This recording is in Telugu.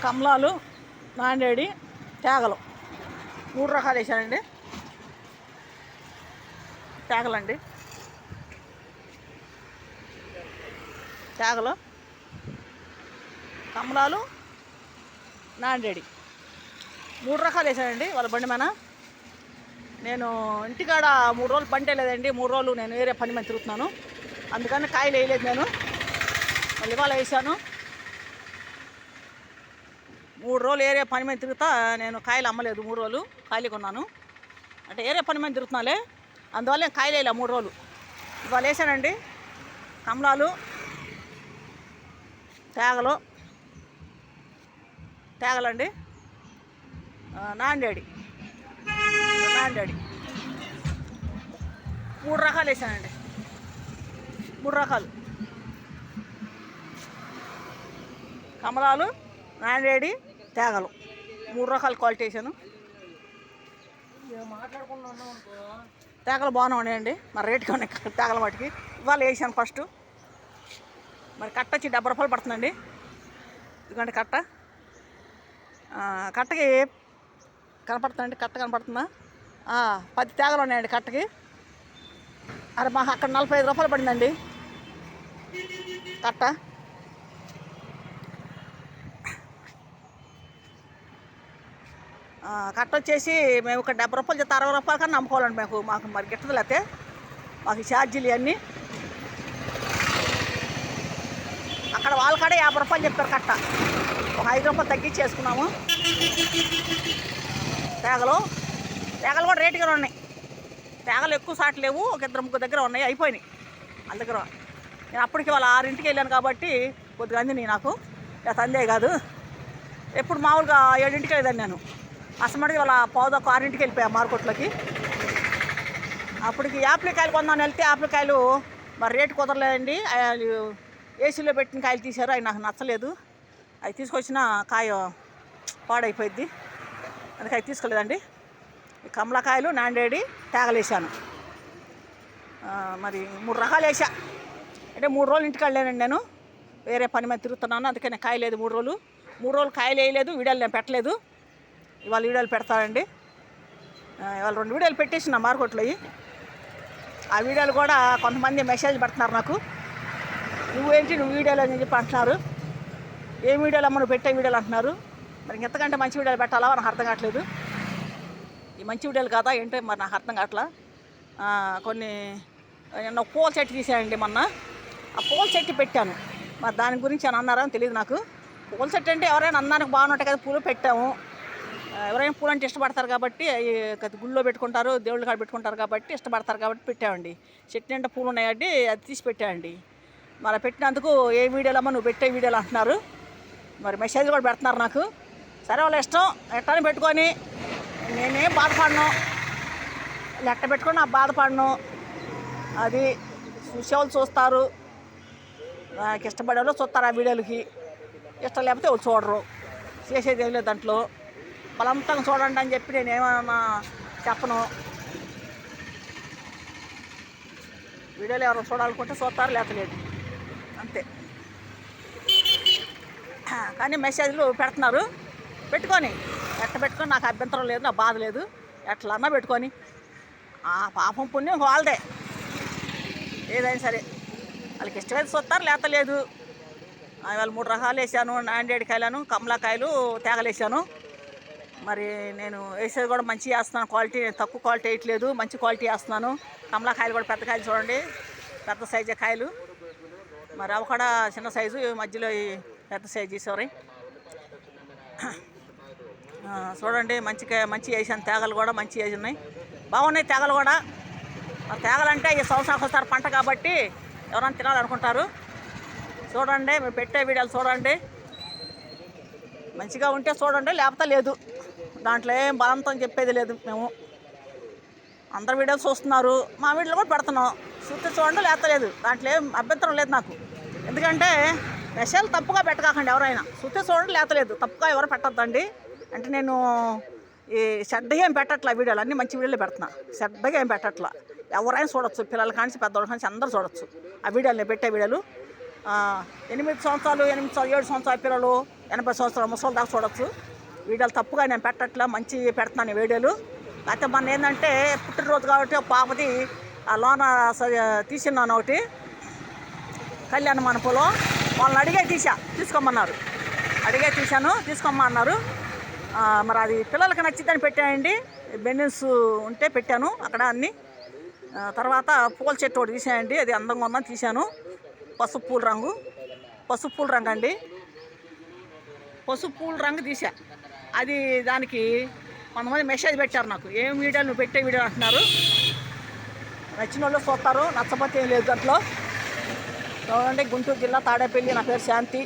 కమలాలు, నాందేడి, తేగలు 3 రకాలు వేసానండి. తేగలండి, తేగలు, కమలాలు, నాందేడి 3 రకాలు వేసానండి వాళ్ళ బండి మీద. నేను ఇంటికాడ 3 రోజులు పంటే లేదండి. 3 రోజులు నేను వేరే పని మీద తిరుగుతున్నాను, అందుకని కాయలు వేయలేదు నేను. మళ్ళీ ఇవాళ వేసాను. 3 రోజులు ఏరే పని మీద తిరుగుతా నేను కాయలు అమ్మలేదు. 3 రోజులు ఖాళీగా ఉన్నాను, అంటే ఏరే పని మీద తిరుగుతున్నాలే, అందువల్ల నేను కాయలు వేయలే 3 రోజులు. ఇవాళ వేసానండి కమలాలు, తేగలండి, నాందేడి 3 రకాలు వేసానండి. 3 రకాలు కమలాలు, నాందేడి, తేగలు 3 రకాల క్వాలిటీ వేసాను. తేగలు బాగానే ఉన్నాయండి, మరి రేటుగా ఉన్నాయి తేగల వాటికి. ఇవాళ వేసాను ఫస్ట్. మరి కట్ట వచ్చి 70 రూపాయలు పడుతుందండి. ఇదిగోండి కట్ట. కట్టకి కనపడుతుందండి, కట్ట కనపడుతుందా? 10 తేగలు ఉన్నాయండి కట్టకి. అరే మాకు అక్కడ 45 రూపాయలు పడిందండి కట్ట. కట్ట వచ్చేసి మేము ఇక్కడ 70 రూపాయలు చేస్తే 60 రూపాయల కన్నా అమ్ముకోవాలండి. మాకు మరి గిట్టదు, లేకపోతే మాకు ఛార్జీలు ఇవన్నీ. అక్కడ వాళ్ళ కాడే 50 రూపాయలు చెప్పారు కట్ట, ఒక 5 రూపాయలు తగ్గించి చేసుకున్నాము. తేగలు కూడా రేటుగానే ఉన్నాయి. తేగలు ఎక్కువ సాట్లు లేవు, ఒక 2-3 దగ్గర ఉన్నాయి, అయిపోయినాయి వాళ్ళ దగ్గర. నేను అప్పటికి వాళ్ళ 6ంటికి వెళ్ళాను కాబట్టి కొద్దిగా అందినాయి నాకు, అందే కాదు. ఎప్పుడు మామూలుగా 7ంటికి వెళ్ళేదాన్ని నేను. అసమడికి వాళ్ళ 5:15 వెళ్ళిపోయా మార్కెట్లోకి. అప్పటికి యాప్లికాయలు కొందామని వెళ్తే యాప్లికాయలు మరి రేటు కుదరలేదండి. ఏసీలో పెట్టిన కాయలు తీశారు, అవి నాకు నచ్చలేదు. అవి తీసుకొచ్చిన కాయ పాడైపోయింది, అందుకే అవి తీసుకోలేదండి. ఈ కమలకాయలు, నాందేడి, తేగలు వేసాను. మరి 3 రకాలు వేసా. అంటే 3 రోజులు ఇంటికి వెళ్ళానండి నేను, వేరే పని మీద తిరుగుతున్నాను, అందుకని కాయ లేదు 3 రోజులు. 3 రోజులు కాయలు వేయలేదు, వీడియోలు నేను పెట్టలేదు. ఇవాళ వీడియోలు పెడతానండి. ఇవాళ 2 వీడియోలు పెట్టేసిన మార్కెట్లో. ఆ వీడియోలు కూడా కొంతమంది మెసేజ్ పెడుతున్నారు నాకు, నువ్వు వీడియోలు అని చెప్పి అంటున్నారు. ఏ వీడియోలు అమ్మ నువ్వు పెట్టే వీడియోలు అంటున్నారు. మరి ఇంకెంతకంటే మంచి వీడియోలు పెట్టాలా నాకు అర్థం కావట్లేదు. ఈ మంచి వీడియోలు కాదా ఏంటో మరి నాకు అర్థం కావట్లా. కొన్ని నేను పూల చెట్టు తీసానండి మొన్న, ఆ పూల చెట్టు పెట్టాను. మరి దాని గురించి అని అన్నారో తెలియదు నాకు. పూల చెట్టు అంటే ఎవరైనా అందానికి బాగుంటాయి కదా, పూలు పెట్టాము. ఎవరైనా పూలు అంటే ఇష్టపడతారు కాబట్టి, గుళ్ళో పెట్టుకుంటారు, దేవుళ్ళ కాడ పెట్టుకుంటారు కాబట్టి ఇష్టపడతారు కాబట్టి పెట్టామండి. చెట్టు నిండా పూలు ఉన్నాయండి, అది తీసి పెట్టామండి. మరి పెట్టినందుకు ఏ వీడియోలు అమ్మ నువ్వు పెట్టే వీడియోలు అంటున్నారు. మరి మెసేజ్లు కూడా పెడుతున్నారు నాకు. సరే వాళ్ళ ఇష్టం, ఎట్టని పెట్టుకొని నేనేం బాధపడను, లెక్క పెట్టుకొని నాకు బాధపడను. అది చూసేవాళ్ళు చూస్తారు, నాకు ఇష్టపడే వాళ్ళు చూస్తారు ఆ వీడియోలకి, ఇష్టం లేకపోతే వాళ్ళు చూడరు. చేసేది ఏం లేదు దాంట్లో. బలవంతంగా చూడండి అని చెప్పి నేను ఏమన్నా చెప్పను. వీడియోలు ఎవరు చూడాలనుకుంటే చూస్తారు, లేకలేదు అంతే. కానీ మెసేజ్లు పెడుతున్నారు, పెట్టుకొని పెట్టుకొని నాకు అభ్యంతరం లేదు, నాకు బాధ లేదు. ఎట్లన్నా పెట్టుకొని పాపం పుణ్యం వాళ్ళదే, ఏదైనా సరే వాళ్ళకి ఇష్టమైతే చూస్తారు, లేకలేదు. వాళ్ళు 3 రకాలు వేసాను, నాందేడి కాయలను, కమలాకాయలు, తేగలు వేసాను. మరి నేను వేసేది కూడా మంచిగా వేస్తున్నాను, క్వాలిటీ తక్కువ క్వాలిటీ వేయట్లేదు, మంచి క్వాలిటీ వేస్తున్నాను. కమలాకాయలు కూడా పెద్ద కాయలు చూడండి, పెద్ద సైజే కాయలు. మరి అవి కూడా చిన్న సైజు, మధ్యలో ఈ పెద్ద సైజు సారీ చూడండి. మంచి వేసాను. తేగలు కూడా మంచి వేసి ఉన్నాయి, బాగున్నాయి తేగలు కూడా. తేగలు అంటే ఈ సంవత్సరానికి ఒకసారి పంట కాబట్టి ఎవరైనా తినాలనుకుంటారు. చూడండి, మీరు పెట్టే వీడియోలు చూడండి, మంచిగా ఉంటే చూడండి, లేకపోతే లేదు. దాంట్లో ఏం బలంతో చెప్పేది లేదు. మేము అందరు వీడియోలు చూస్తున్నారు, మా వీడియోలు కూడా పెడుతున్నాం, చూస్తే చూడండి, లేకపోతే లేదు. దాంట్లో ఏం అభ్యంతరం లేదు నాకు. ఎందుకంటే మెసేజ్ తప్పుగా పెట్టకండి, ఎవరైనా చూస్తే చూడండి, లేకపోతే లేదు. తప్పుగా ఎవరు పెట్టద్దండి. అంటే నేను ఈ శ్రద్ధగా ఏం పెట్టట్లా, వీడియోలు అన్నీ మంచి వీడియోలు పెడుతున్నా, శ్రద్ధగా ఏం పెట్టట్లా. ఎవరైనా చూడొచ్చు, పిల్లల కానించి పెద్దవాళ్ళ కానించి అందరూ చూడొచ్చు ఆ వీడియోలు. నేను పెట్టే వీడియోలు 8 సంవత్సరాలు 7 సంవత్సరాల పిల్లలు, 80 సంవత్సరాల ముసలి దాకా చూడొచ్చు. వీడియోలు తప్పుగా నేను పెట్టట్లా, మంచి పెడుతున్నాను వీడియోలు. అయితే మన ఏంటంటే పుట్టినరోజు కాబట్టి పాపది ఆ లోన తీసిన్నాను ఒకటి కళ్యాణ మండపంలో. వాళ్ళని అడిగే తీసుకోమన్నారు, తీసుకోమన్నారు. మరి అది పిల్లలకి నచ్చిద్దని పెట్టానండి. బెన్నెన్స్ ఉంటే పెట్టాను అక్కడ అన్నీ. తర్వాత పూల చెట్టు ఒకటి తీసానండి, అది అందంగా ఉందని తీశాను. పసుపు పూల రంగు అండి, పసుపు పూల రంగు తీసా. అది దానికి కొంతమంది మెసేజ్ పెట్టారు నాకు, ఏం వీడియో నువ్వు పెట్టే వీడియో అంటున్నారు. నచ్చిన వాళ్ళు చూస్తారు, నచ్చకపోతే ఏం లేదు దాంట్లో. చూడండి, గుంటూరు జిల్లా తాడేపల్లి, నా పేరు శాంతి.